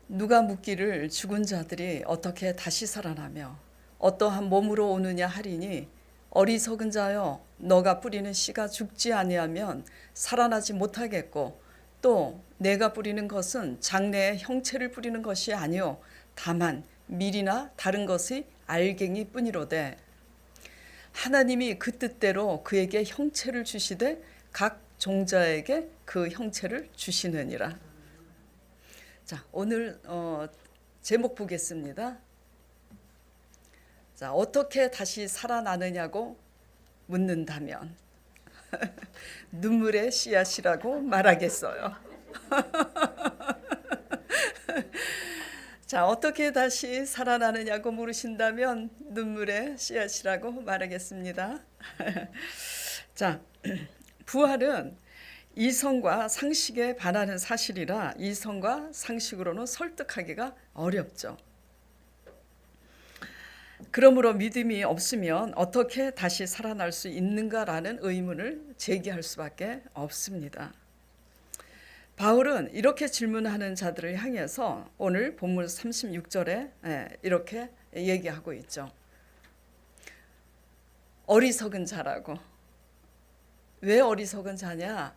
누가 묻기를 죽은 자들이 어떻게 다시 살아나며 어떠한 몸으로 오느냐 하리니 어리석은 자여 너가 뿌리는 씨가 죽지 아니하면 살아나지 못하겠고 또 내가 뿌리는 것은 장래의 형체를 뿌리는 것이 아니요 다만 밀이나 다른 것의 알갱이 뿐이로되 하나님이 그 뜻대로 그에게 형체를 주시되 각 종자에게 그 형체를 주시느니라. 자, 오늘 제목 보겠습니다. 자, 어떻게 다시 살아나느냐고 묻는다면 눈물의 씨앗이라고 말하겠어요. 자, 어떻게 다시 살아나느냐고 물으신다면 눈물의 씨앗이라고 말하겠습니다. 자, 부활은 이성과 상식에 반하는 사실이라 이성과 상식으로는 설득하기가 어렵죠. 그러므로 믿음이 없으면 어떻게 다시 살아날 수 있는가라는 의문을 제기할 수밖에 없습니다. 바울은 이렇게 질문하는 자들을 향해서 오늘 본문 36절에 이렇게 얘기하고 있죠. 어리석은 자라고. 왜 어리석은 자냐?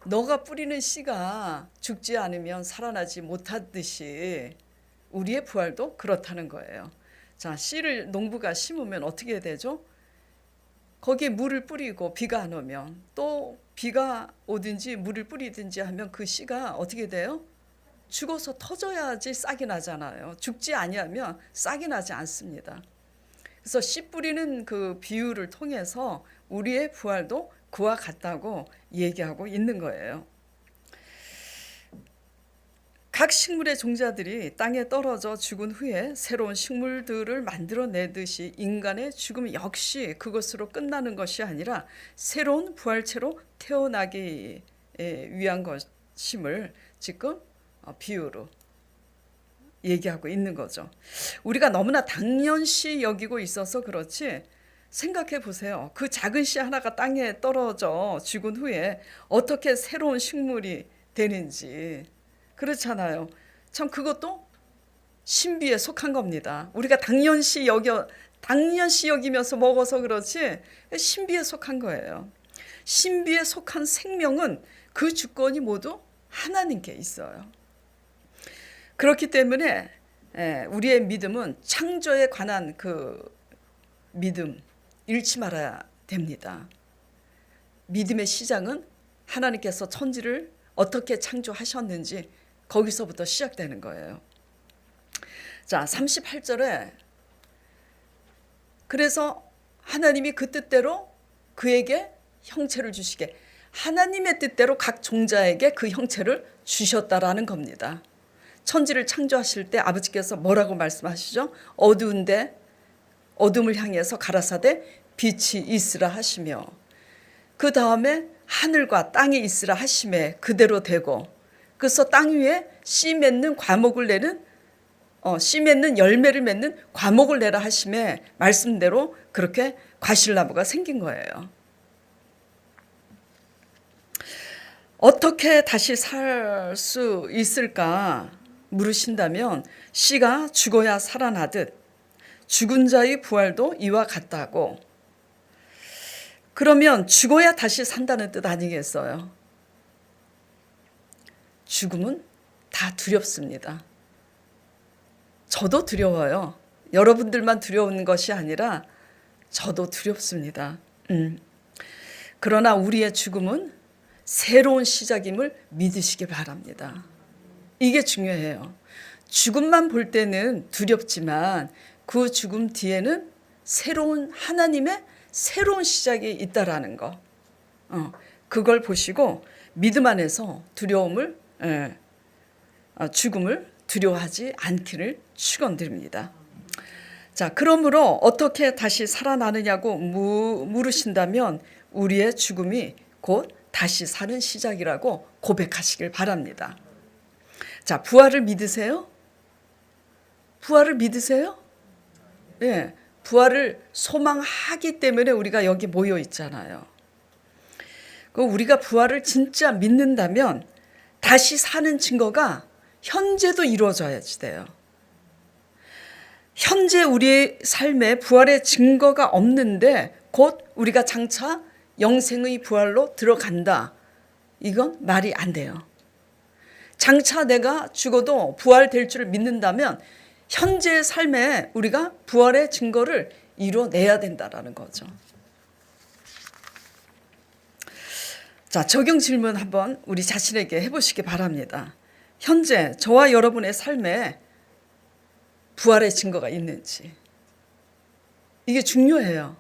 너가 뿌리는 씨가 죽지 않으면 살아나지 못하듯이 우리의 부활도 그렇다는 거예요. 자, 씨를 농부가 심으면 어떻게 되죠? 거기에 물을 뿌리고 비가 안 오면 또 비가 오든지 물을 뿌리든지 하면 그 씨가 어떻게 돼요? 죽어서 터져야지 싹이 나잖아요. 죽지 아니하면 싹이 나지 않습니다. 그래서 씨 뿌리는 그 비유를 통해서 우리의 부활도 그와 같다고 얘기하고 있는 거예요. 각 식물의 종자들이 땅에 떨어져 죽은 후에 새로운 식물들을 만들어내듯이 인간의 죽음 역시 그것으로 끝나는 것이 아니라 새로운 부활체로 태어나기 위한 것임을 지금 비유로 얘기하고 있는 거죠. 우리가 너무나 당연시 여기고 있어서 그렇지 생각해 보세요. 그 작은 씨 하나가 땅에 떨어져 죽은 후에 어떻게 새로운 식물이 되는지. 그렇잖아요. 참 그것도 신비에 속한 겁니다. 우리가 당연시 여기면서 먹어서 그렇지 신비에 속한 거예요. 신비에 속한 생명은 그 주권이 모두 하나님께 있어요. 그렇기 때문에 우리의 믿음은 창조에 관한 그 믿음 잃지 말아야 됩니다. 믿음의 시작은 하나님께서 천지를 어떻게 창조하셨는지 거기서부터 시작되는 거예요. 자, 38절에 그래서 하나님이 그 뜻대로 그에게 형체를 주시게 하나님의 뜻대로 각 종자에게 그 형체를 주셨다라는 겁니다. 천지를 창조하실 때 아버지께서 뭐라고 말씀하시죠? 어두운데 어둠을 향해서 가라사대 빛이 있으라 하시며 그 다음에 하늘과 땅에 있으라 하심에 그대로 되고 그래서 땅 위에 씨 맺는 과목을 내는 씨 맺는 열매를 맺는 과목을 내라 하심에 말씀대로 그렇게 과실나무가 생긴 거예요. 어떻게 다시 살 수 있을까 물으신다면 씨가 죽어야 살아나듯 죽은 자의 부활도 이와 같다고. 그러면 죽어야 다시 산다는 뜻 아니겠어요? 죽음은 다 두렵습니다. 저도 두려워요. 여러분들만 두려운 것이 아니라 저도 두렵습니다. 그러나 우리의 죽음은 새로운 시작임을 믿으시기 바랍니다. 이게 중요해요. 죽음만 볼 때는 두렵지만 그 죽음 뒤에는 새로운 하나님의 새로운 시작이 있다라는 거. 그걸 보시고 믿음 안에서 죽음을 두려워하지 않기를 축원드립니다. 자, 그러므로 어떻게 다시 살아나느냐고 물으신다면 우리의 죽음이 곧 다시 사는 시작이라고 고백하시길 바랍니다. 자, 부활을 믿으세요? 부활을 믿으세요? 예, 부활을 소망하기 때문에 우리가 여기 모여 있잖아요. 우리가 부활을 진짜 믿는다면 다시 사는 증거가 현재도 이루어져야지 돼요. 현재 우리의 삶에 부활의 증거가 없는데 곧 우리가 장차 영생의 부활로 들어간다. 이건 말이 안 돼요. 장차 내가 죽어도 부활될 줄 믿는다면 현재의 삶에 우리가 부활의 증거를 이뤄내야 된다라는 거죠. 자, 적용 질문 한번 우리 자신에게 해보시기 바랍니다. 현재 저와 여러분의 삶에 부활의 증거가 있는지. 이게 중요해요.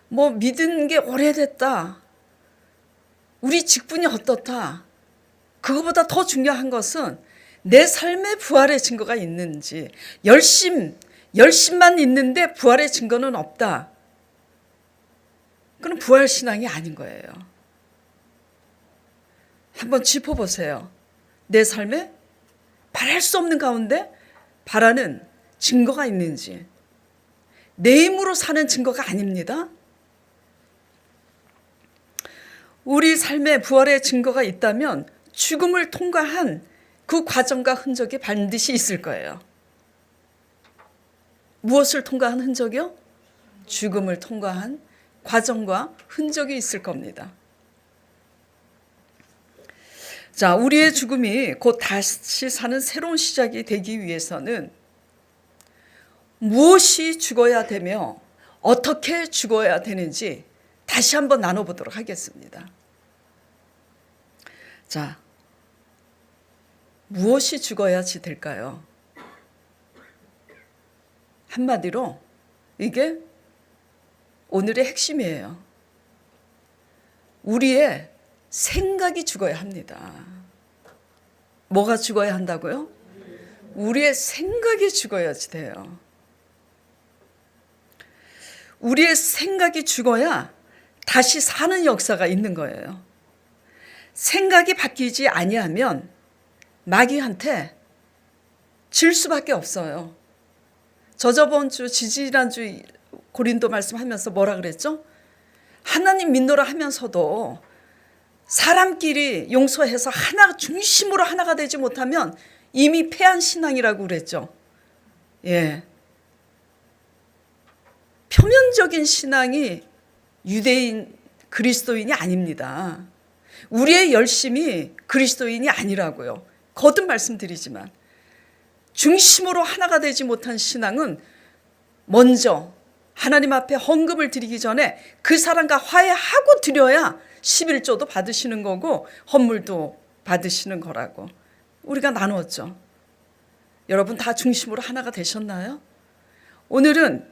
뭐 믿은 게 오래됐다. 우리 직분이 어떻다. 그거보다 더 중요한 것은 내 삶에 부활의 증거가 있는지. 열심만 있는데 부활의 증거는 없다. 그건 부활신앙이 아닌 거예요. 한번 짚어보세요. 내 삶에 바랄 수 없는 가운데 바라는 증거가 있는지. 내 힘으로 사는 증거가 아닙니다. 우리 삶에 부활의 증거가 있다면 죽음을 통과한 그 과정과 흔적이 반드시 있을 거예요. 무엇을 통과한 흔적이요? 죽음을 통과한 과정과 흔적이 있을 겁니다. 자, 우리의 죽음이 곧 다시 사는 새로운 시작이 되기 위해서는 무엇이 죽어야 되며 어떻게 죽어야 되는지 다시 한번 나눠보도록 하겠습니다. 자, 무엇이 죽어야지 될까요? 한마디로 이게 오늘의 핵심이에요. 우리의 생각이 죽어야 합니다. 뭐가 죽어야 한다고요? 우리의 생각이 죽어야지 돼요. 우리의 생각이 죽어야 다시 사는 역사가 있는 거예요. 생각이 바뀌지 아니하면 마귀한테 질 수밖에 없어요. 저번 주 지지난주 고린도 말씀하면서 뭐라 그랬죠? 하나님 믿노라 하면서도 사람끼리 용서해서 하나 중심으로 하나가 되지 못하면 이미 패한 신앙이라고 그랬죠. 예. 표면적인 신앙이 유대인 그리스도인이 아닙니다. 우리의 열심이 그리스도인이 아니라고요. 거듭 말씀드리지만 중심으로 하나가 되지 못한 신앙은 먼저 하나님 앞에 헌금을 드리기 전에 그 사람과 화해하고 드려야 11조도 받으시는 거고 헌물도 받으시는 거라고 우리가 나누었죠. 여러분 다 중심으로 하나가 되셨나요? 오늘은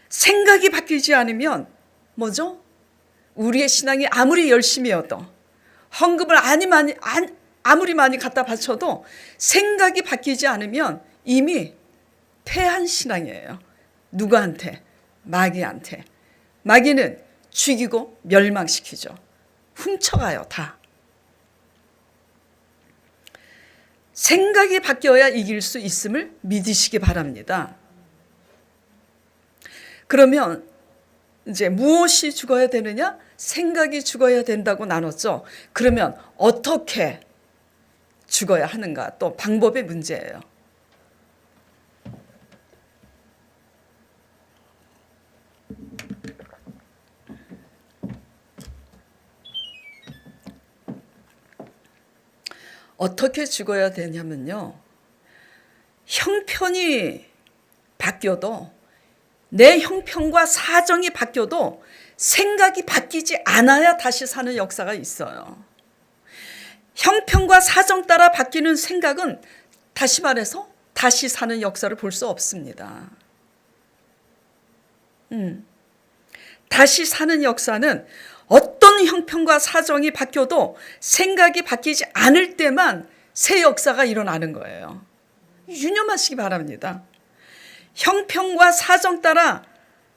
생각이 바뀌지 않으면 뭐죠? 우리의 신앙이 아무리 열심히여도 헌금을 아무리 많이 갖다 바쳐도 생각이 바뀌지 않으면 이미 패한 신앙이에요. 누구한테? 마귀한테. 마귀는 죽이고 멸망시키죠. 훔쳐가요, 다. 생각이 바뀌어야 이길 수 있음을 믿으시기 바랍니다. 그러면 이제 무엇이 죽어야 되느냐? 생각이 죽어야 된다고 나눴죠. 그러면 어떻게 죽어야 하는가? 또 방법의 문제예요. 어떻게 죽어야 되냐면요. 형편이 바뀌어도 내 형편과 사정이 바뀌어도 생각이 바뀌지 않아야 다시 사는 역사가 있어요. 형편과 사정 따라 바뀌는 생각은 다시 말해서 다시 사는 역사를 볼 수 없습니다. 다시 사는 역사는 어떤 형편과 사정이 바뀌어도 생각이 바뀌지 않을 때만 새 역사가 일어나는 거예요. 유념하시기 바랍니다. 형편과 사정 따라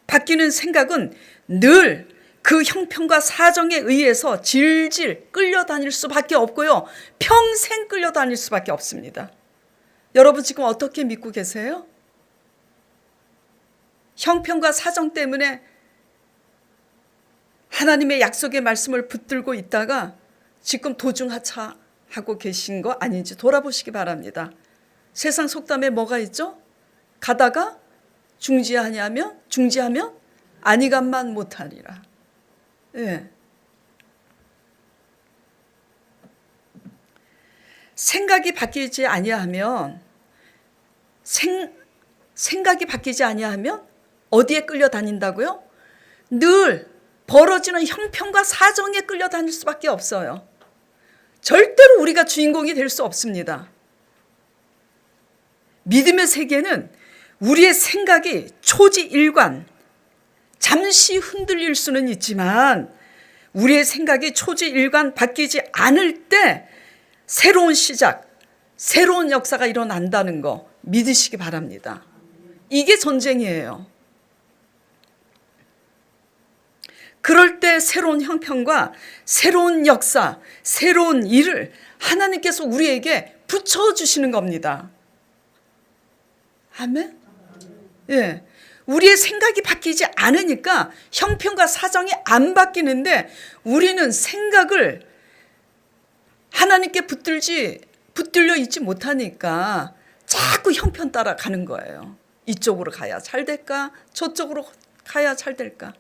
바뀌는 생각은 늘 그 형편과 사정에 의해서 질질 끌려다닐 수밖에 없고요. 평생 끌려다닐 수밖에 없습니다. 여러분 지금 어떻게 믿고 계세요? 형편과 사정 때문에 하나님의 약속의 말씀을 붙들고 있다가 지금 도중하차 하고 계신 거 아닌지 돌아보시기 바랍니다. 세상 속담에 뭐가 있죠? 가다가 중지하면 아니간만 못하리라. 예. 생각이 바뀌지 아니하면 생각이 바뀌지 아니하면 어디에 끌려다닌다고요? 늘 벌어지는 형편과 사정에 끌려다닐 수밖에 없어요. 절대로 우리가 주인공이 될 수 없습니다. 믿음의 세계는 우리의 생각이 초지일관, 잠시 흔들릴 수는 있지만 우리의 생각이 초지일관 바뀌지 않을 때 새로운 시작, 새로운 역사가 일어난다는 거 믿으시기 바랍니다. 이게 전쟁이에요. 그럴 때 새로운 형편과 새로운 역사, 새로운 일을 하나님께서 우리에게 붙여주시는 겁니다. 아멘? 예. 우리의 생각이 바뀌지 않으니까 형편과 사정이 안 바뀌는데 우리는 생각을 하나님께 붙들려 있지 못하니까 자꾸 형편 따라 가는 거예요. 이쪽으로 가야 잘 될까? 저쪽으로 가야 잘 될까?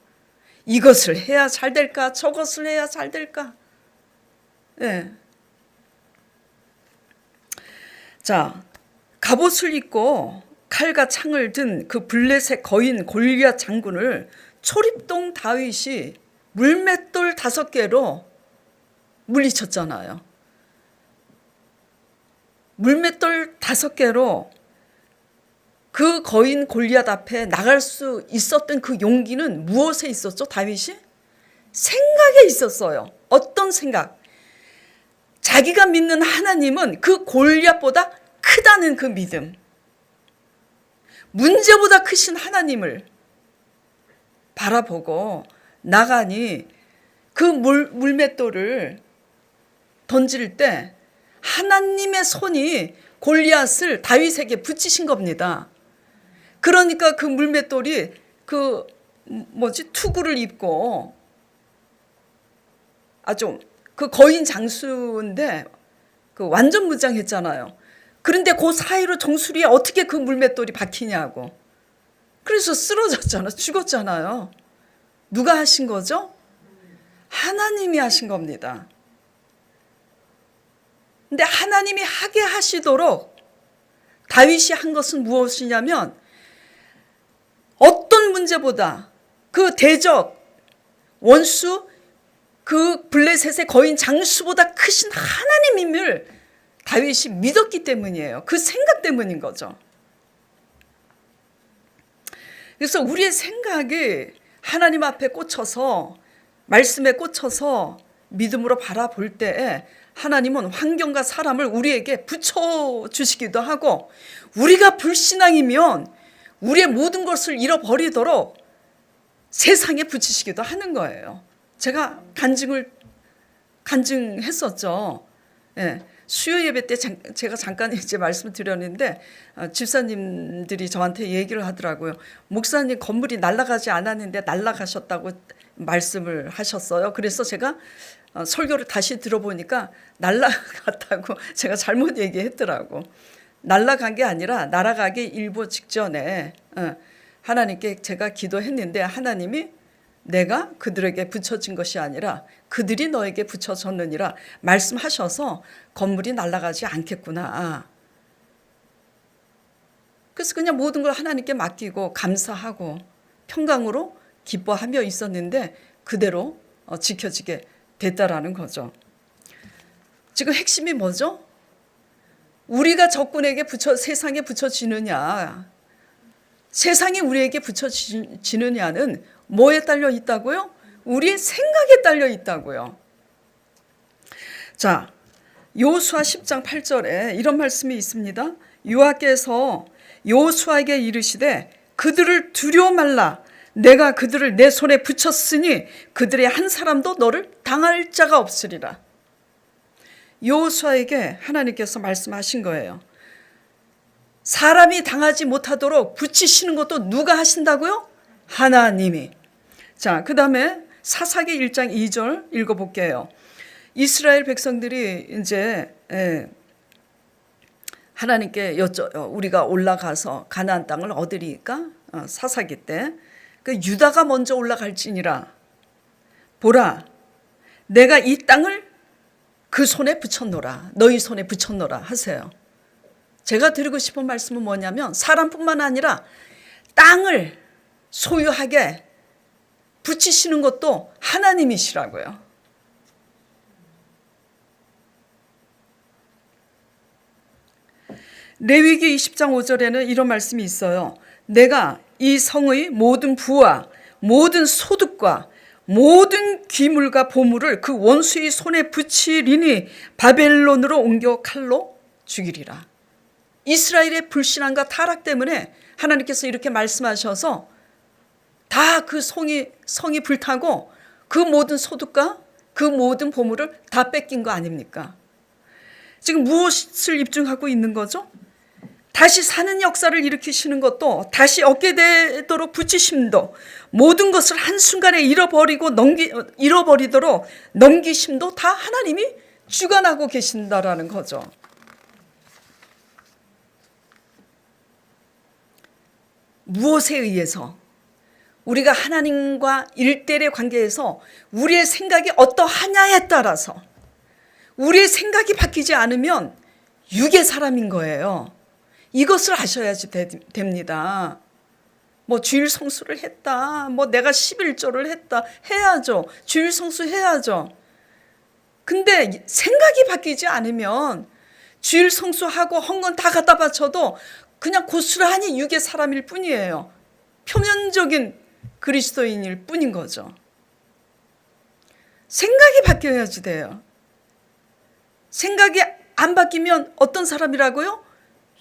이것을 해야 잘 될까? 저것을 해야 잘 될까? 예. 자, 갑옷을 입고 칼과 창을 든 그 블레셋 거인 골리앗 장군을 초립동 다윗이 물맷돌 5개로 물리쳤잖아요. 물맷돌 5개로 그 거인 골리앗 앞에 나갈 수 있었던 그 용기는 무엇에 있었죠? 다윗이? 생각에 있었어요. 어떤 생각? 자기가 믿는 하나님은 그 골리앗보다 크다는 그 믿음. 문제보다 크신 하나님을 바라보고 나가니 그 물맷돌을 던질 때 하나님의 손이 골리앗을 다윗에게 붙이신 겁니다. 그러니까 그 물맷돌이 투구를 입고 아주 그 거인 장수인데 그 완전 무장했잖아요. 그런데 그 사이로 정수리에 어떻게 그 물맷돌이 박히냐고. 그래서 쓰러졌잖아. 죽었잖아요. 누가 하신 거죠? 하나님이 하신 겁니다. 근데 하나님이 하게 하시도록 다윗이 한 것은 무엇이냐면 어떤 문제보다 그 대적 원수 그 블레셋의 거인 장수보다 크신 하나님임을 다윗이 믿었기 때문이에요. 그 생각 때문인 거죠. 그래서 우리의 생각이 하나님 앞에 꽂혀서 말씀에 꽂혀서 믿음으로 바라볼 때 하나님은 환경과 사람을 우리에게 붙여주시기도 하고 우리가 불신앙이면 우리의 모든 것을 잃어버리도록 세상에 붙이시기도 하는 거예요. 제가 간증했었죠. 예. 수요 예배 때 제가 잠깐 이제 말씀을 드렸는데 집사님들이 저한테 얘기를 하더라고요. 목사님 건물이 날아가지 않았는데 날아가셨다고 말씀을 하셨어요. 그래서 제가 설교를 다시 들어보니까 날아갔다고 제가 잘못 얘기했더라고. 날아간 게 아니라 날아가기 일보 직전에 하나님께 제가 기도했는데 하나님이 내가 그들에게 붙여진 것이 아니라 그들이 너에게 붙여졌느니라 말씀하셔서 건물이 날아가지 않겠구나. 그래서 그냥 모든 걸 하나님께 맡기고 감사하고 평강으로 기뻐하며 있었는데 그대로 지켜지게 됐다라는 거죠. 지금 핵심이 뭐죠? 우리가 적군에게 세상에 붙여지느냐, 세상이 우리에게 붙여지느냐는 뭐에 딸려 있다고요? 우리의 생각에 딸려 있다고요. 자, 여호수아 10장 8절에 이런 말씀이 있습니다. 여호와께서 여호수아에게 이르시되 그들을 두려워 말라. 내가 그들을 내 손에 붙였으니 그들의 한 사람도 너를 당할 자가 없으리라. 여호수아에게 하나님께서 말씀하신 거예요. 사람이 당하지 못하도록 붙이시는 것도 누가 하신다고요? 하나님이. 자, 그 다음에 사사기 1장 2절 읽어볼게요. 이스라엘 백성들이 이제 하나님께 우리가 올라가서 가나안 땅을 얻으리까 사사기 때 그 유다가 먼저 올라갈지니라 보라 내가 이 땅을 그 손에 붙였노라 너희 손에 붙였노라 하세요. 제가 드리고 싶은 말씀은 뭐냐면 사람뿐만 아니라 땅을 소유하게 붙이시는 것도 하나님이시라고요. 레위기 20장 5절에는 이런 말씀이 있어요. 내가 이 성의 모든 부와 모든 소득과 모든 귀물과 보물을 그 원수의 손에 붙이리니 바벨론으로 옮겨 칼로 죽이리라. 이스라엘의 불신앙과 타락 때문에 하나님께서 이렇게 말씀하셔서 다 그 성이 불타고 그 모든 소득과 그 모든 보물을 다 뺏긴 거 아닙니까? 지금 무엇을 입증하고 있는 거죠? 다시 사는 역사를 일으키시는 것도 다시 얻게 되도록 붙이심도 모든 것을 한순간에 잃어버리도록 넘기심도 다 하나님이 주관하고 계신다라는 거죠. 무엇에 의해서? 우리가 하나님과 일대일의 관계에서 우리의 생각이 어떠하냐에 따라서 우리의 생각이 바뀌지 않으면 육의 사람인 거예요. 이것을 아셔야지 됩니다. 뭐 주일 성수를 했다. 뭐 내가 11조를 했다. 해야죠. 주일 성수 해야죠. 근데 생각이 바뀌지 않으면 주일 성수하고 헌금 다 갖다 바쳐도 그냥 고스란히 육의 사람일 뿐이에요. 표면적인 그리스도인일 뿐인 거죠. 생각이 바뀌어야지 돼요. 생각이 안 바뀌면 어떤 사람이라고요?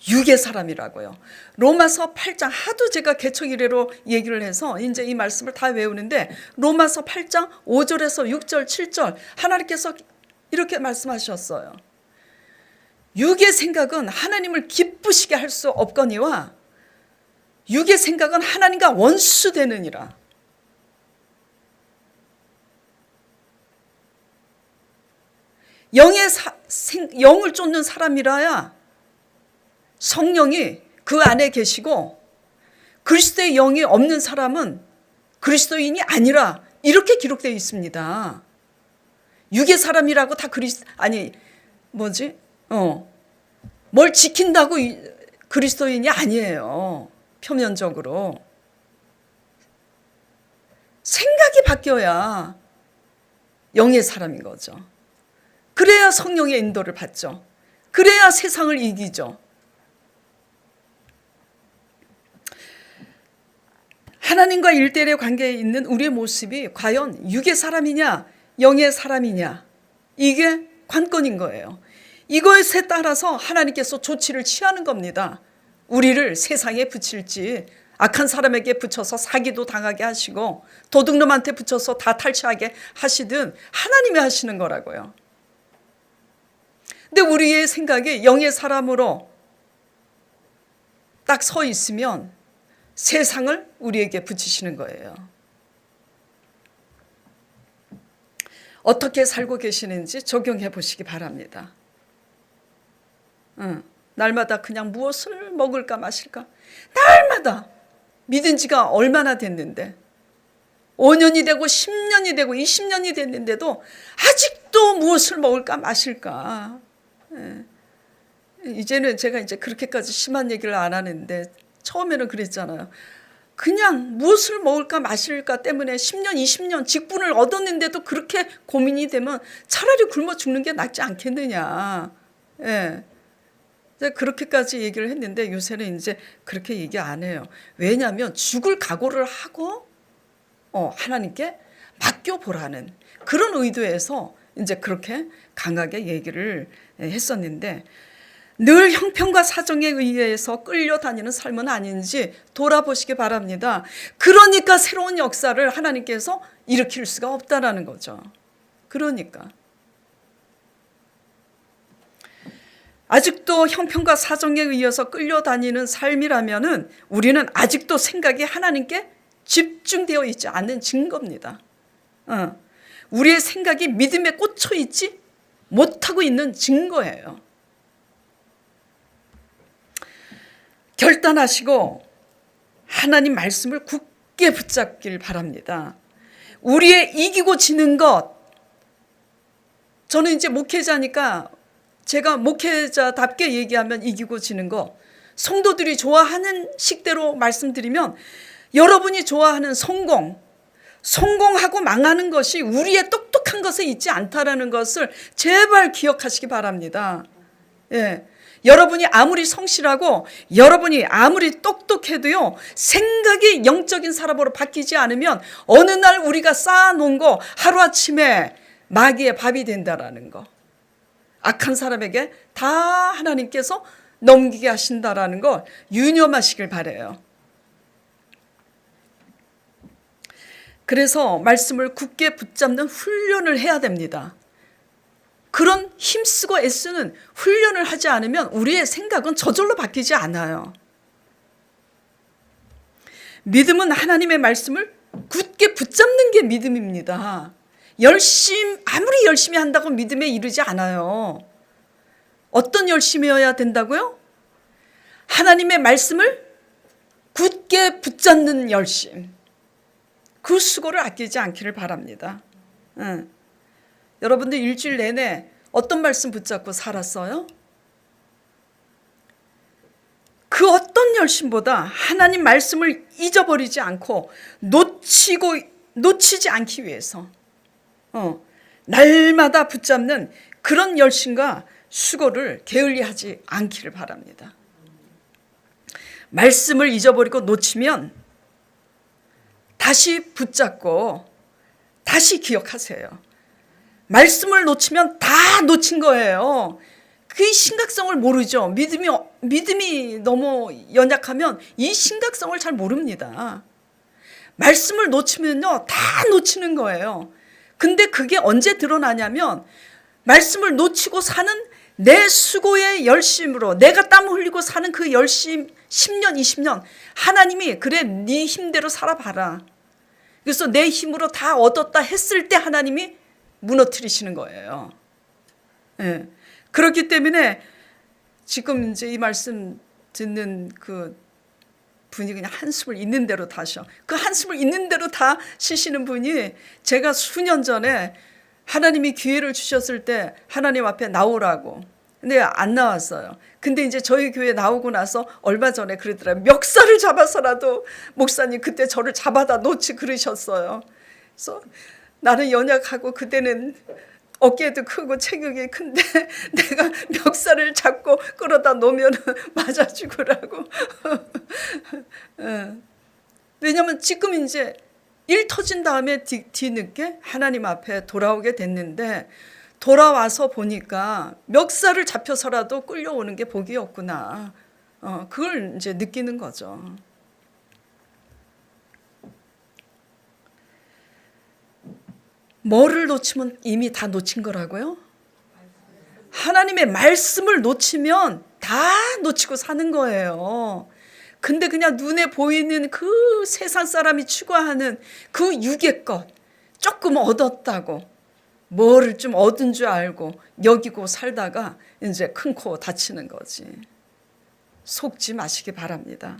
육의 사람이라고요. 로마서 8장 하도 제가 개척 이래로 얘기를 해서 이제 이 말씀을 다 외우는데 로마서 8장 5절에서 6절 7절 하나님께서 이렇게 말씀하셨어요. 육의 생각은 하나님을 기쁘시게 할 수 없거니와 육의 생각은 하나님과 원수되느니라. 영을 쫓는 사람이라야 성령이 그 안에 계시고 그리스도의 영이 없는 사람은 그리스도인이 아니라 이렇게 기록되어 있습니다. 육의 사람이라고 다 뭘 지킨다고 그리스도인이 아니에요. 표면적으로. 생각이 바뀌어야 영의 사람인 거죠. 그래야 성령의 인도를 받죠. 그래야 세상을 이기죠. 하나님과 일대일의 관계에 있는 우리의 모습이 과연 육의 사람이냐 영의 사람이냐 이게 관건인 거예요. 이것에 따라서 하나님께서 조치를 취하는 겁니다. 우리를 세상에 붙일지 악한 사람에게 붙여서 사기도 당하게 하시고 도둑놈한테 붙여서 다 탈취하게 하시든 하나님이 하시는 거라고요. 근데 우리의 생각이 영의 사람으로 딱 서 있으면 세상을 우리에게 붙이시는 거예요. 어떻게 살고 계시는지 적용해 보시기 바랍니다. 날마다 그냥 무엇을 먹을까 마실까? 날마다 믿은 지가 얼마나 됐는데 5년이 되고 10년이 되고 20년이 됐는데도 아직도 무엇을 먹을까 마실까? 이제는 제가 이제 그렇게까지 심한 얘기를 안 하는데 처음에는 그랬잖아요. 그냥 무엇을 먹을까 마실까 때문에 10년 20년 직분을 얻었는데도 그렇게 고민이 되면 차라리 굶어 죽는 게 낫지 않겠느냐. 그렇게까지 얘기를 했는데 요새는 이제 그렇게 얘기 안 해요. 왜냐하면 죽을 각오를 하고 하나님께 맡겨보라는 그런 의도에서 이제 그렇게 강하게 얘기를 했었는데 늘 형편과 사정에 의해서 끌려다니는 삶은 아닌지 돌아보시기 바랍니다. 그러니까 새로운 역사를 하나님께서 일으킬 수가 없다라는 거죠. 그러니까 아직도 형편과 사정에 의해서 끌려다니는 삶이라면은 우리는 아직도 생각이 하나님께 집중되어 있지 않는 증거입니다. 우리의 생각이 믿음에 꽂혀 있지 못하고 있는 증거예요. 결단하시고 하나님 말씀을 굳게 붙잡길 바랍니다. 우리의 이기고 지는 것, 저는 이제 목회자니까 제가 목회자답게 얘기하면 이기고 지는 것, 성도들이 좋아하는 식대로 말씀드리면 여러분이 좋아하는 성공하고 망하는 것이 우리의 똑똑한 것에 있지 않다라는 것을 제발 기억하시기 바랍니다. 예. 여러분이 아무리 성실하고 여러분이 아무리 똑똑해도요, 생각이 영적인 사람으로 바뀌지 않으면 어느 날 우리가 쌓아놓은 거 하루아침에 마귀의 밥이 된다라는 거, 악한 사람에게 다 하나님께서 넘기게 하신다라는 거 유념하시길 바라요. 그래서 말씀을 굳게 붙잡는 훈련을 해야 됩니다. 그런 힘쓰고 애쓰는 훈련을 하지 않으면 우리의 생각은 저절로 바뀌지 않아요. 믿음은 하나님의 말씀을 굳게 붙잡는 게 믿음입니다. 아무리 열심히 한다고 믿음에 이르지 않아요. 어떤 열심이어야 된다고요? 하나님의 말씀을 굳게 붙잡는 열심. 그 수고를 아끼지 않기를 바랍니다. 여러분들 일주일 내내 어떤 말씀 붙잡고 살았어요? 그 어떤 열심보다 하나님 말씀을 잊어버리지 않고 놓치지 않기 위해서 날마다 붙잡는 그런 열심과 수고를 게을리하지 않기를 바랍니다. 말씀을 잊어버리고 놓치면 다시 붙잡고 다시 기억하세요. 말씀을 놓치면 다 놓친 거예요. 그 심각성을 모르죠. 믿음이 너무 연약하면 이 심각성을 잘 모릅니다. 말씀을 놓치면요, 다 놓치는 거예요. 근데 그게 언제 드러나냐면 말씀을 놓치고 사는 내 수고의 열심으로, 내가 땀 흘리고 사는 그 열심 10년 20년 하나님이 그래 네 힘대로 살아봐라. 그래서 내 힘으로 다 얻었다 했을 때 하나님이 무너뜨리시는 거예요. 예. 그렇기 때문에 지금 이제 이 말씀 듣는 그 분이 그냥 한숨을 있는 대로 다 쉬어. 그 한숨을 있는 대로 다 쉬시는 분이 제가 수년 전에 하나님이 기회를 주셨을 때 하나님 앞에 나오라고. 근데 안 나왔어요. 근데 이제 저희 교회 나오고 나서 얼마 전에 그러더라고요. 멱살을 잡아서라도 목사님 그때 저를 잡아다 놓지 그러셨어요. 그래서 나는 연약하고 그대는 어깨도 크고 체격이 큰데 내가 멱살을 잡고 끌어다 놓으면 맞아 죽으라고. 왜냐하면 지금 이제 일 터진 다음에 뒤늦게 하나님 앞에 돌아오게 됐는데 돌아와서 보니까 멱살을 잡혀서라도 끌려오는 게 복이었구나. 그걸 이제 느끼는 거죠. 뭐를 놓치면 이미 다 놓친 거라고요? 하나님의 말씀을 놓치면 다 놓치고 사는 거예요. 근데 그냥 눈에 보이는 그 세상 사람이 추구하는 그 육의 것, 조금 얻었다고 뭐를 좀 얻은 줄 알고 여기고 살다가 이제 큰 코 다치는 거지. 속지 마시기 바랍니다.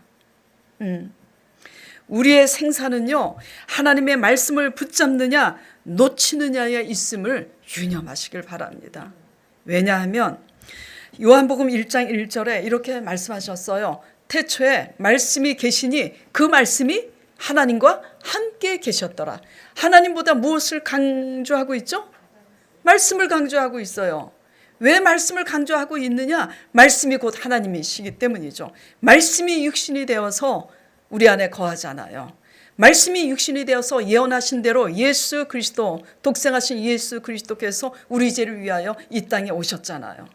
우리의 생사는요, 하나님의 말씀을 붙잡느냐 놓치느냐에 있음을 유념하시길 바랍니다. 왜냐하면 요한복음 1장 1절에 이렇게 말씀하셨어요. 태초에 말씀이 계시니 그 말씀이 하나님과 함께 계셨더라. 하나님보다 무엇을 강조하고 있죠? 말씀을 강조하고 있어요. 왜 말씀을 강조하고 있느냐? 말씀이 곧 하나님이시기 때문이죠. 말씀이 육신이 되어서 우리 안에 거하잖아요. 말씀이 육신이 되어서 예언하신 대로 예수 그리스도, 독생하신 예수 그리스도께서 우리 죄를 위하여 이 땅에 오셨잖아요.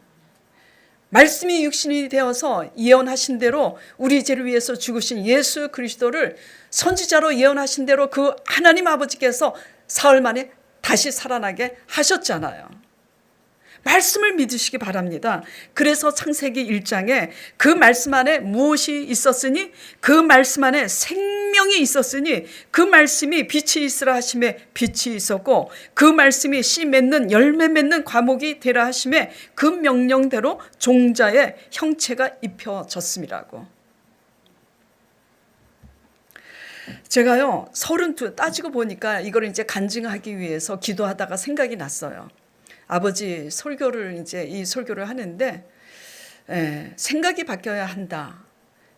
말씀이 육신이 되어서 예언하신 대로 우리 죄를 위해서 죽으신 예수 그리스도를 선지자로 예언하신 대로 그 하나님 아버지께서 사흘 만에 다시 살아나게 하셨잖아요. 말씀을 믿으시기 바랍니다. 그래서 창세기 1장에 그 말씀 안에 무엇이 있었으니 그 말씀 안에 생명이 있었으니 그 말씀이 빛이 있으라 하심에 빛이 있었고 그 말씀이 씨 맺는 열매 맺는 과목이 되라 하심에 그 명령대로 종자의 형체가 입혀졌음이라고. 제가요 32 따지고 보니까 이걸 이제 간증하기 위해서 기도하다가 생각이 났어요. 아버지 설교를 이제 이 설교를 하는데 생각이 바뀌어야 한다.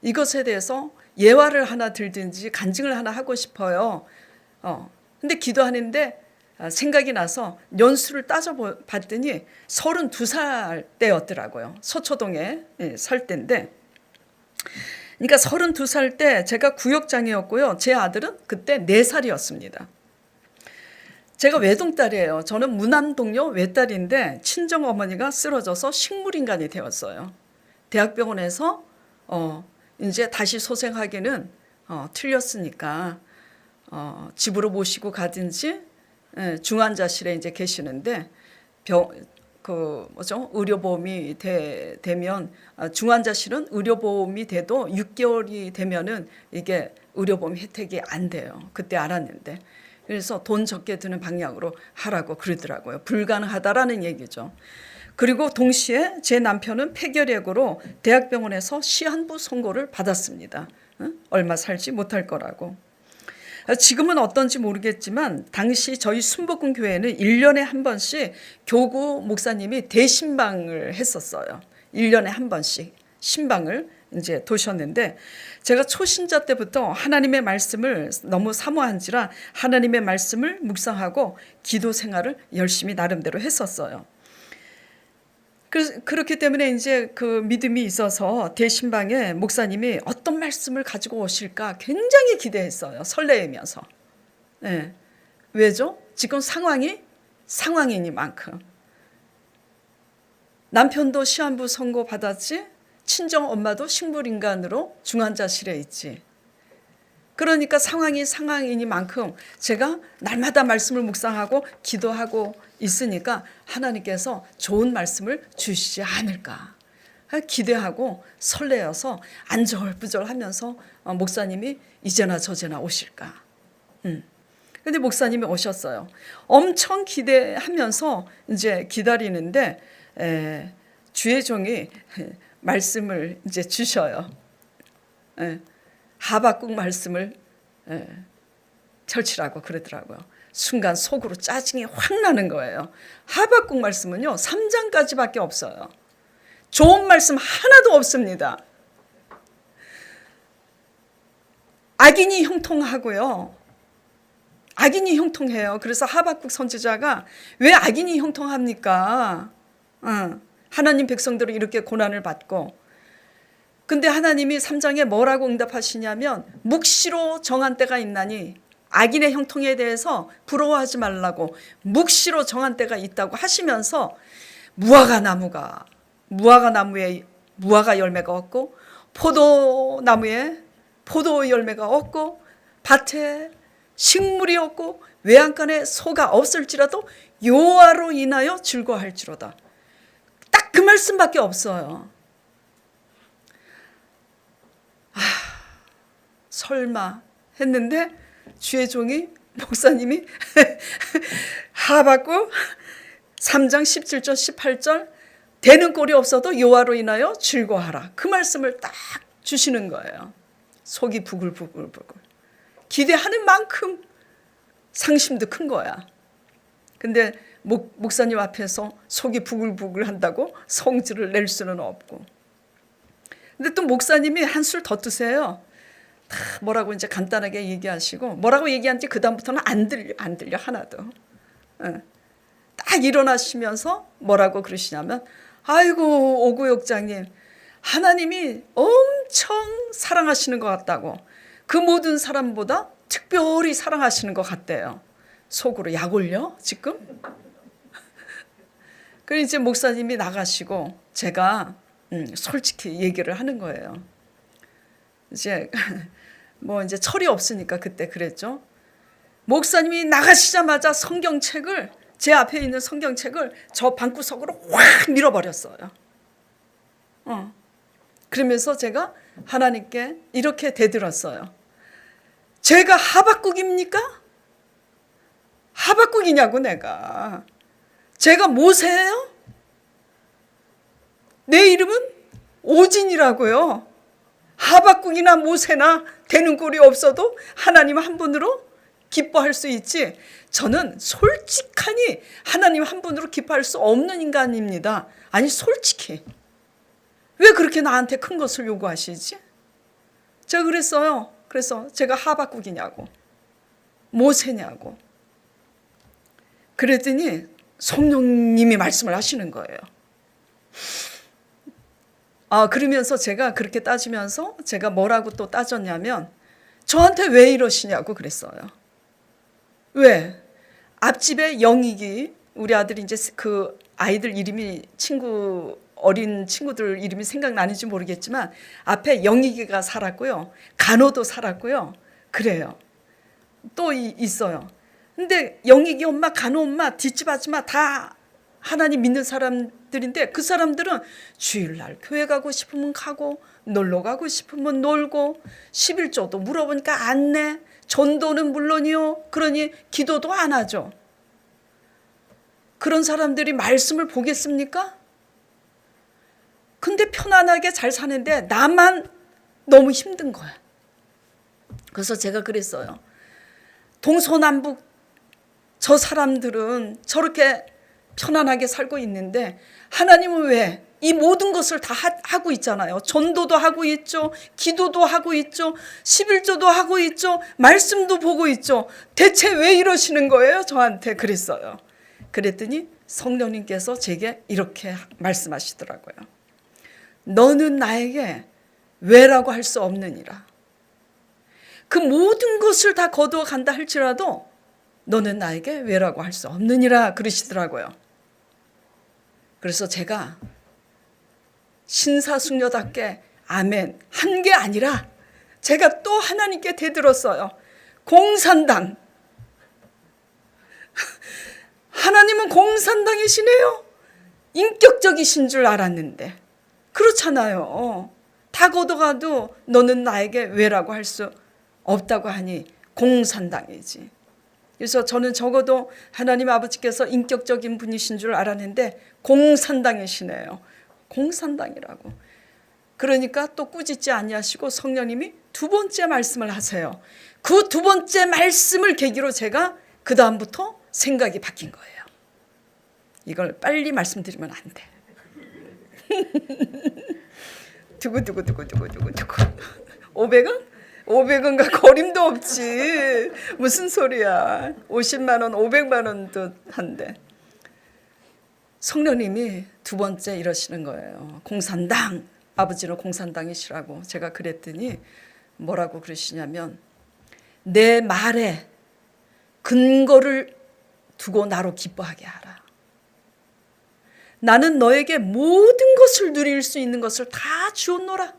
이것에 대해서 예화를 하나 들든지 간증을 하나 하고 싶어요. 근데 기도하는데 생각이 나서 연수를 따져봤더니 32살 때였더라고요. 서초동에 살 때인데, 그러니까 32살 때 제가 구역장이었고요. 제 아들은 그때 4살이었습니다. 제가 외동딸이에요. 저는 무남동료 외딸인데 친정어머니가 쓰러져서 식물인간이 되었어요. 대학병원에서 이제 다시 소생하기는 틀렸으니까 집으로 모시고 가든지 중환자실에 이제 계시는데 의료보험이 되면 중환자실은 의료보험이 돼도 6개월이 되면은 이게 의료보험 혜택이 안 돼요. 그때 알았는데. 그래서 돈 적게 드는 방향으로 하라고 그러더라고요. 불가능하다라는 얘기죠. 그리고 동시에 제 남편은 폐결핵으로 대학병원에서 시한부 선고를 받았습니다. 얼마 살지 못할 거라고. 지금은 어떤지 모르겠지만 당시 저희 순복음 교회는 1년에 한 번씩 교구 목사님이 대신방을 했었어요. 1년에 한 번씩 신방을 이제 도셨는데, 제가 초신자 때부터 하나님의 말씀을 너무 사모한지라 하나님의 말씀을 묵상하고 기도 생활을 열심히 나름대로 했었어요. 그렇기 때문에 이제 그 믿음이 있어서 대신방에 목사님이 어떤 말씀을 가지고 오실까 굉장히 기대했어요. 설레이면서. 왜죠? 지금 상황이니만큼. 남편도 시한부 선고 받았지, 친정 엄마도 식물인간으로 중환자실에 있지. 그러니까 상황이니만큼 제가 날마다 말씀을 묵상하고 기도하고 있으니까 하나님께서 좋은 말씀을 주시지 않을까 기대하고 설레어서 안절부절하면서 목사님이 이제나 저제나 오실까. 근데 목사님이 오셨어요. 엄청 기대하면서 이제 기다리는데 주의 종이 말씀을 이제 주셔요. 하박국 말씀을 펼치라고 그러더라고요. 순간 속으로 짜증이 확 나는 거예요. 하박국 말씀은요 3장까지밖에 없어요. 좋은 말씀 하나도 없습니다. 악인이 형통하고요. 악인이 형통해요. 그래서 하박국 선지자가 왜 악인이 형통합니까? 하나님 백성들은 이렇게 고난을 받고, 근데 하나님이 3장에 뭐라고 응답하시냐면 묵시로 정한 때가 있나니, 악인의 형통에 대해서 부러워하지 말라고 묵시로 정한 때가 있다고 하시면서 무화과 나무에 무화과 열매가 없고 포도나무에 포도 열매가 없고 밭에 식물이 없고 외양간에 소가 없을지라도 여호와로 인하여 즐거워할지로다. 딱 그 말씀밖에 없어요. 설마 했는데 주의 종이 목사님이 하박국 3장 17절 18절 되는 꼴이 없어도 여호와로 인하여 즐거워하라. 그 말씀을 딱 주시는 거예요. 속이 부글부글부글. 기대하는 만큼 상심도 큰 거야. 근데 목사님 앞에서 속이 부글부글 한다고 성질을 낼 수는 없고. 근데 또 목사님이 한술 더 뜨세요. 뭐라고 이제 간단하게 얘기하시고, 뭐라고 얘기한지 그 다음부터는 안 들려 하나도. 딱 일어나시면서 뭐라고 그러시냐면, 아이고 오구역장님, 하나님이 엄청 사랑하시는 것 같다고, 그 모든 사람보다 특별히 사랑하시는 것 같대요. 속으로 약 올려 지금? 그래서 이제 목사님이 나가시고 제가 솔직히 얘기를 하는 거예요. 이제 뭐 이제 철이 없으니까 그때 그랬죠. 목사님이 나가시자마자 성경책을 제 앞에 있는 성경책을 저 방구석으로 확 밀어버렸어요. 그러면서 제가 하나님께 이렇게 대들었어요. 제가 하박국입니까? 하박국이냐고 내가. 제가 모세예요? 내 이름은 오진이라고요. 하박국이나 모세나 되는 꼴이 없어도 하나님 한 분으로 기뻐할 수 있지. 저는 솔직하니 하나님 한 분으로 기뻐할 수 없는 인간입니다. 아니 솔직히 왜 그렇게 나한테 큰 것을 요구하시지? 제가 그랬어요. 그래서 제가 하박국이냐고 모세냐고 그랬더니 성령님이 말씀을 하시는 거예요. 그러면서 제가 그렇게 따지면서 제가 뭐라고 또 따졌냐면 저한테 왜 이러시냐고 그랬어요. 왜? 앞집에 영익이 우리 아들이 이제 그 아이들 이름이 어린 친구들 이름이 생각나는지 모르겠지만 앞에 영익이가 살았고요. 간호도 살았고요. 그래요. 또 있어요. 근데 영익이 엄마, 간호 엄마, 뒷집 아줌마 다 하나님 믿는 사람들인데 그 사람들은 주일날 교회 가고 싶으면 가고 놀러 가고 싶으면 놀고 11조도 물어보니까 안 내. 전도는 물론이요. 그러니 기도도 안 하죠. 그런 사람들이 말씀을 보겠습니까? 근데 편안하게 잘 사는데 나만 너무 힘든 거야. 그래서 제가 그랬어요. 동서남북 저 사람들은 저렇게 편안하게 살고 있는데 하나님은 왜 이 모든 것을 다 하고 있잖아요. 전도도 하고 있죠. 기도도 하고 있죠. 11조도 하고 있죠. 말씀도 보고 있죠. 대체 왜 이러시는 거예요? 저한테 그랬어요. 그랬더니 성령님께서 제게 이렇게 말씀하시더라고요. 너는 나에게 왜라고 할 수 없느니라. 그 모든 것을 다 거두어 간다 할지라도 너는 나에게 왜라고 할 수 없느니라 그러시더라고요. 그래서 제가 신사숙녀답게 아멘 한 게 아니라 제가 또 하나님께 대들었어요. 공산당. 하나님은 공산당이시네요. 인격적이신 줄 알았는데 그렇잖아요. 다 걷어가도 너는 나에게 왜라고 할 수 없다고 하니 공산당이지. 그래서 저는 적어도 하나님 아버지께서 인격적인 분이신 줄 알았는데 공산당이시네요. 공산당이라고. 그러니까 또 꾸짖지 아니하시고 성령님이 두 번째 말씀을 하세요. 그 두 번째 말씀을 계기로 제가 그 다음부터 생각이 바뀐 거예요. 이걸 빨리 말씀드리면 안 돼. 두구두구두구두구두구 500원? 500원과 거림도 없지. 무슨 소리야. 50만 원, 500만 원도 한데. 성령님이 두 번째 이러시는 거예요. 공산당. 아버지는 공산당이시라고. 제가 그랬더니 뭐라고 그러시냐면 내 말에 근거를 두고 나로 기뻐하게 하라. 나는 너에게 모든 것을 누릴 수 있는 것을 다 주었노라.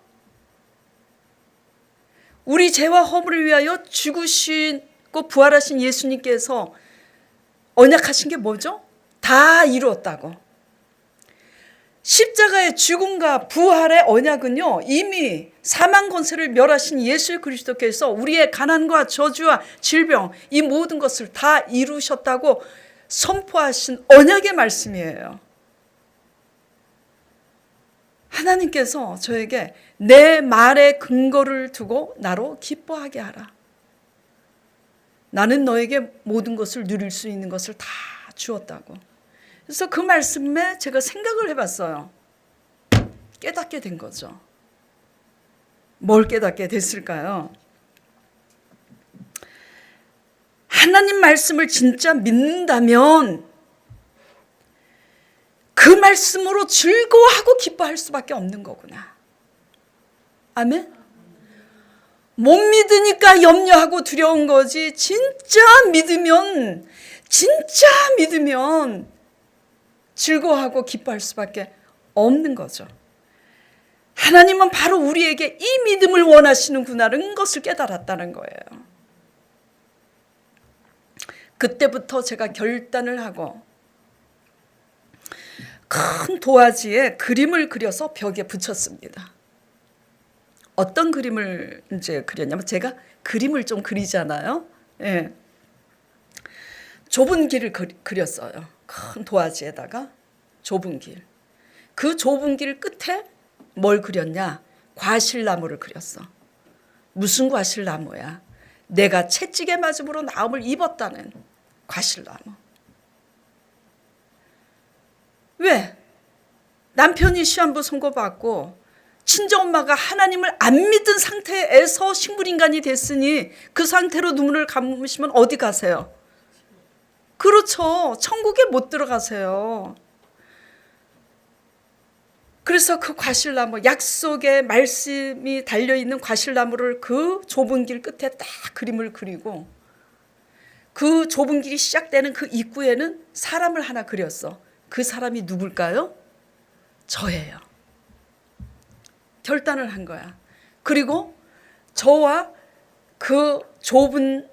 우리 죄와 허물을 위하여 죽으시고 부활하신 예수님께서 언약하신 게 뭐죠? 다 이루었다고. 십자가의 죽음과 부활의 언약은요, 이미 사망 권세를 멸하신 예수 그리스도께서 우리의 가난과 저주와 질병 이 모든 것을 다 이루셨다고 선포하신 언약의 말씀이에요. 하나님께서 저에게 내 말에 근거를 두고 나로 기뻐하게 하라. 나는 너에게 모든 것을 누릴 수 있는 것을 다 주었다고. 그래서 그 말씀에 제가 생각을 해봤어요. 깨닫게 된 거죠. 뭘 깨닫게 됐을까요? 하나님 말씀을 진짜 믿는다면 그 말씀으로 즐거워하고 기뻐할 수밖에 없는 거구나. 아멘? 못 믿으니까 염려하고 두려운 거지. 진짜 믿으면 즐거워하고 기뻐할 수밖에 없는 거죠. 하나님은 바로 우리에게 이 믿음을 원하시는구나라는 것을 깨달았다는 거예요. 그때부터 제가 결단을 하고 큰 도화지에 그림을 그려서 벽에 붙였습니다. 어떤 그림을 이제 그렸냐면 제가 그림을 좀 그리잖아요. 예. 좁은 길을 그렸어요. 큰 도화지에다가 좁은 길. 그 좁은 길 끝에 뭘 그렸냐? 과실나무를 그렸어. 무슨 과실나무야? 내가 채찍에 맞음으로 나음을 입었다는 과실나무. 왜? 남편이 시한부 선고받고 친정엄마가 하나님을 안 믿은 상태에서 식물인간이 됐으니 그 상태로 눈물을 감으시면 어디 가세요? 그렇죠. 천국에 못 들어가세요. 그래서 그 과실나무, 약속의 말씀이 달려있는 과실나무를 그 좁은 길 끝에 딱 그림을 그리고 그 좁은 길이 시작되는 그 입구에는 사람을 하나 그렸어. 그 사람이 누굴까요? 저예요. 결단을 한 거야. 그리고 저와 그 좁은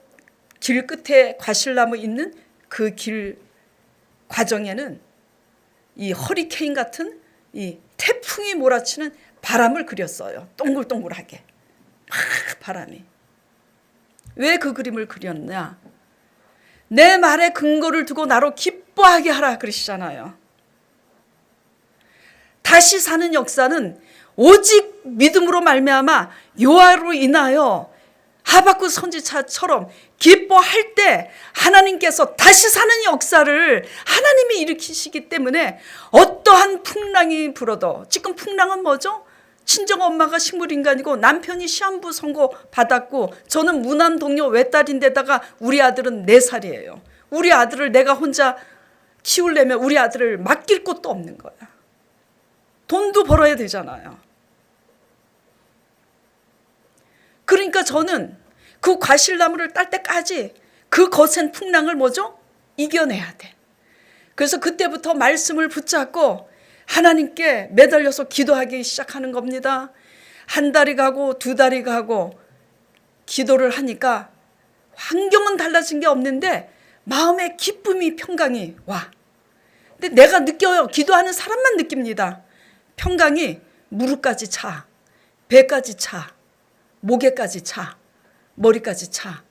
길 끝에 과실나무 있는 그 길 과정에는 이 허리케인 같은 이 태풍이 몰아치는 바람을 그렸어요. 동글동글하게. 막 바람이. 왜 그 그림을 그렸냐? 내 말에 근거를 두고 나로 기뻐하게 하라 그러시잖아요. 다시 사는 역사는 오직 믿음으로 말미암아 여호와로 인하여 하박국 선지자처럼 기뻐할 때 하나님께서 다시 사는 역사를 하나님이 일으키시기 때문에 어떠한 풍랑이 불어도, 지금 풍랑은 뭐죠? 친정엄마가 식물인간이고 남편이 시한부 선고 받았고 저는 무난 동료 외딸인데다가 우리 아들은 4살이에요. 우리 아들을 내가 혼자 키우려면 우리 아들을 맡길 곳도 없는 거야. 돈도 벌어야 되잖아요. 그러니까 저는 그 과실나무를 딸 때까지 그 거센 풍랑을 뭐죠? 이겨내야 돼. 그래서 그때부터 말씀을 붙잡고 하나님께 매달려서 기도하기 시작하는 겁니다. 한 달이 가고 2달이 가고 기도를 하니까 환경은 달라진 게 없는데 마음에 기쁨이 평강이 와. 근데 내가 느껴요. 기도하는 사람만 느낍니다. 평강이 무릎까지 차, 배까지 차, 목에까지 차, 머리까지 차.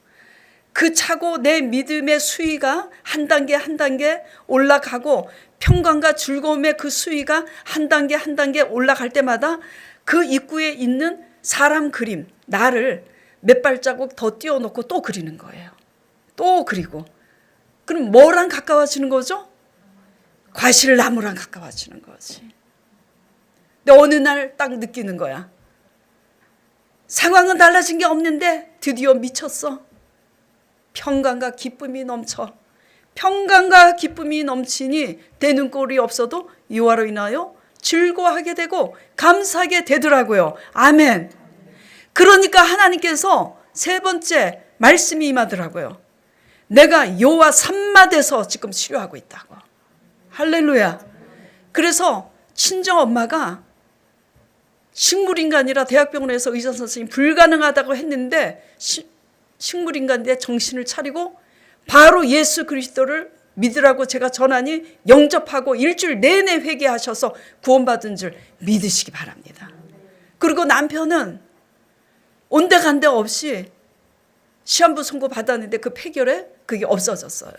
그 차고 내 믿음의 수위가 한 단계 한 단계 올라가고 평강과 즐거움의 그 수위가 한 단계 한 단계 올라갈 때마다 그 입구에 있는 사람 그림, 나를 몇 발자국 더 띄워놓고 또 그리는 거예요. 또 그리고. 그럼 뭐랑 가까워지는 거죠? 과실나무랑 가까워지는 거지. 근데 어느 날 딱 느끼는 거야. 상황은 달라진 게 없는데 드디어 미쳤어. 평강과 기쁨이 넘쳐. 평강과 기쁨이 넘치니 되는 꼴이 없어도 여호와로 인하여 즐거워하게 되고 감사하게 되더라고요. 아멘. 그러니까 하나님께서 3번째 말씀이 임하더라고요. 내가 여호와 산마대에서 지금 치료하고 있다고. 할렐루야. 그래서 친정엄마가 식물인간이라 대학병원에서 의사 선생님이 불가능하다고 했는데 식물인간인데 정신을 차리고 바로 예수 그리스도를 믿으라고 제가 전하니 영접하고 일주일 내내 회개하셔서 구원받은 줄 믿으시기 바랍니다. 그리고 남편은 온데간데 없이 시한부 선고 받았는데 그 폐결에 그게 없어졌어요.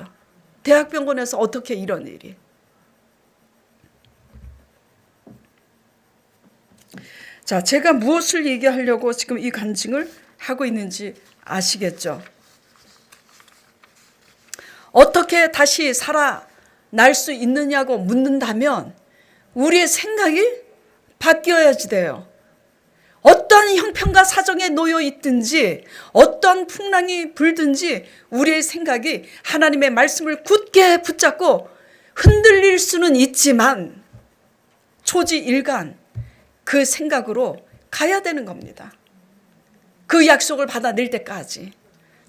대학병원에서 어떻게 이런 일이. 자, 제가 무엇을 얘기하려고 지금 이 간증을 하고 있는지 아시겠죠? 어떻게 다시 살아날 수 있느냐고 묻는다면 우리의 생각이 바뀌어야지 돼요. 어떤 형편과 사정에 놓여 있든지 어떤 풍랑이 불든지 우리의 생각이 하나님의 말씀을 굳게 붙잡고 흔들릴 수는 있지만 초지일간 그 생각으로 가야 되는 겁니다. 그 약속을 받아낼 때까지.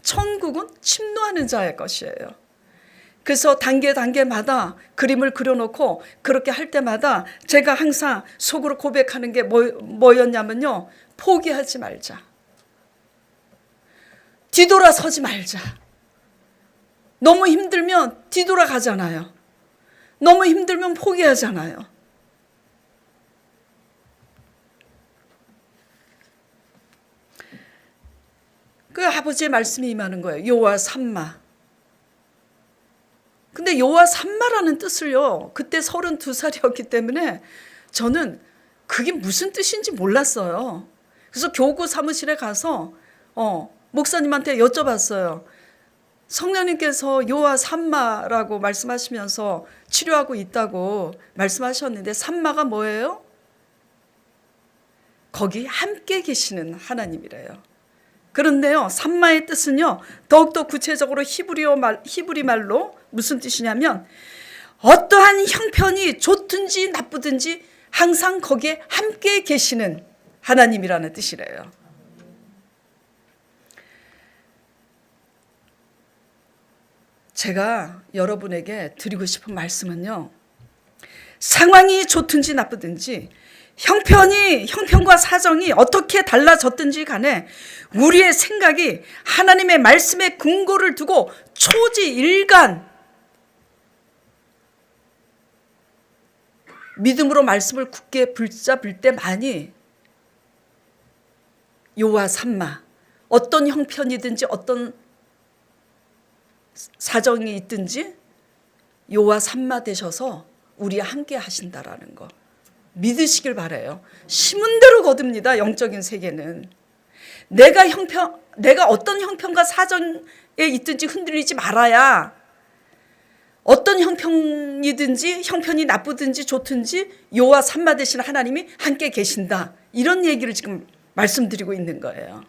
천국은 침노하는 자의 것이에요. 그래서 단계마다 그림을 그려놓고 그렇게 할 때마다 제가 항상 속으로 고백하는 게 뭐였냐면요. 포기하지 말자. 뒤돌아서지 말자. 너무 힘들면 뒤돌아가잖아요. 너무 힘들면 포기하잖아요. 그 아버지의 말씀이 임하는 거예요. 여호와 삼마. 근데 여호와 삼마라는 뜻을요, 그때 32살이었기 때문에 저는 그게 무슨 뜻인지 몰랐어요. 그래서 교구 사무실에 가서 목사님한테 여쭤봤어요. 성령님께서 여호와 삼마라고 말씀하시면서 치료하고 있다고 말씀하셨는데 삼마가 뭐예요? 거기 함께 계시는 하나님이래요. 그런데요, 삼마의 뜻은요, 더욱더 구체적으로 히브리 말로 무슨 뜻이냐면 어떠한 형편이 좋든지 나쁘든지 항상 거기에 함께 계시는 하나님이라는 뜻이래요. 제가 여러분에게 드리고 싶은 말씀은요, 상황이 좋든지 나쁘든지 형편과 사정이 어떻게 달라졌든지 간에 우리의 생각이 하나님의 말씀에 근거를 두고 초지일간 믿음으로 말씀을 굳게 붙잡을 때만이 여호와 삼마, 어떤 형편이든지 어떤 사정이 있든지 여호와 삼마 되셔서 우리와 함께 하신다라는 거 믿으시길 바라요. 심은 대로 거둡니다. 영적인 세계는. 내가 어떤 형편과 사정에 있든지 흔들리지 말아야 어떤 형편이든지 형편이 나쁘든지 좋든지 여호와 삼마 되시는 하나님이 함께 계신다. 이런 얘기를 지금 말씀드리고 있는 거예요.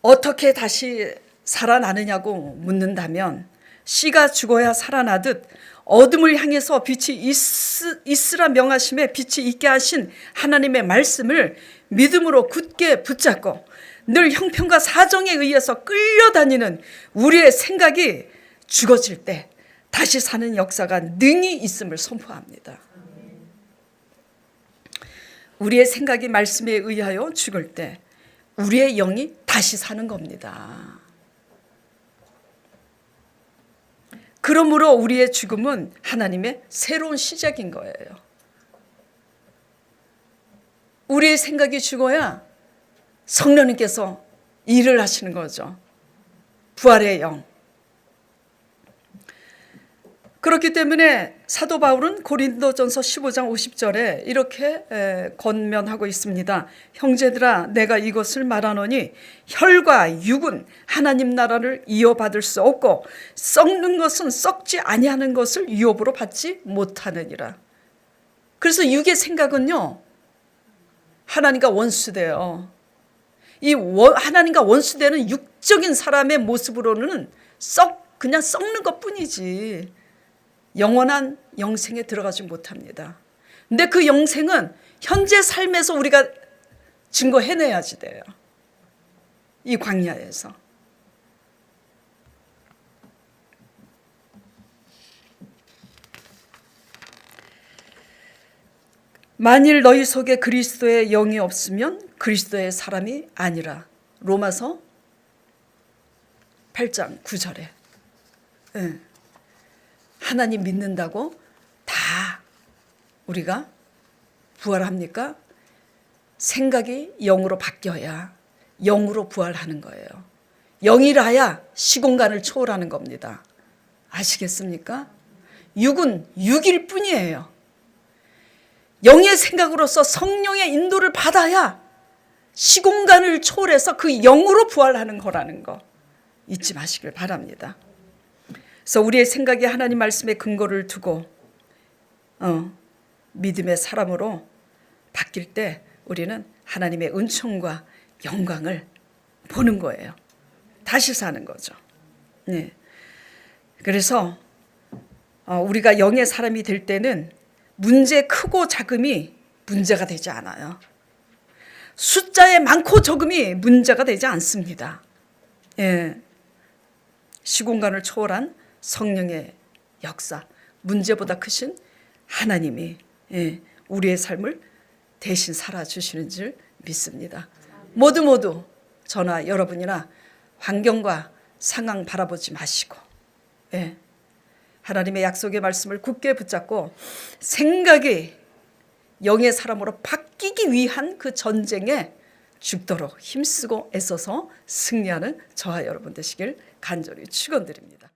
어떻게 다시 살아나느냐고 묻는다면 씨가 죽어야 살아나듯 어둠을 향해서 빛이 있으라 명하심에 빛이 있게 하신 하나님의 말씀을 믿음으로 굳게 붙잡고 늘 형편과 사정에 의해서 끌려다니는 우리의 생각이 죽어질 때 다시 사는 역사가 능히 있음을 선포합니다. 우리의 생각이 말씀에 의하여 죽을 때 우리의 영이 다시 사는 겁니다. 그러므로 우리의 죽음은 하나님의 새로운 시작인 거예요. 우리의 생각이 죽어야 성령님께서 일을 하시는 거죠. 부활의 영. 그렇기 때문에 사도 바울은 고린도전서 15장 50절에 이렇게 권면하고 있습니다. 형제들아, 내가 이것을 말하노니 혈과 육은 하나님 나라를 이어받을 수 없고 썩는 것은 썩지 아니하는 것을 유업으로 받지 못하느니라. 그래서 육의 생각은요, 하나님과 원수돼요. 이 하나님과 원수되는 육적인 사람의 모습으로는 그냥 썩는 것뿐이지 영원한 영생에 들어가지 못합니다. 근데 그 영생은 현재 삶에서 우리가 증거해내야지 돼요. 이 광야에서. 만일 너희 속에 그리스도의 영이 없으면 그리스도의 사람이 아니라. 로마서 8장 9절에. 네. 하나님 믿는다고 다 우리가 부활합니까? 생각이 영으로 바뀌어야 영으로 부활하는 거예요. 영이라야 시공간을 초월하는 겁니다. 아시겠습니까? 육은 육일 뿐이에요. 영의 생각으로서 성령의 인도를 받아야 시공간을 초월해서 그 영으로 부활하는 거라는 거 잊지 마시길 바랍니다. 그래서 우리의 생각이 하나님 말씀에 근거를 두고 믿음의 사람으로 바뀔 때 우리는 하나님의 은총과 영광을 보는 거예요. 다시 사는 거죠. 네. 그래서 우리가 영의 사람이 될 때는 문제 크고 작음이 문제가 되지 않아요. 숫자에 많고 적음이 문제가 되지 않습니다. 예. 시공간을 초월한 성령의 역사, 문제보다 크신 하나님이 우리의 삶을 대신 살아주시는 줄 믿습니다. 모두 저나 여러분이나 환경과 상황 바라보지 마시고, 예, 하나님의 약속의 말씀을 굳게 붙잡고 생각이 영의 사람으로 바뀌기 위한 그 전쟁에 죽도록 힘쓰고 애써서 승리하는 저와 여러분 되시길 간절히 축원드립니다.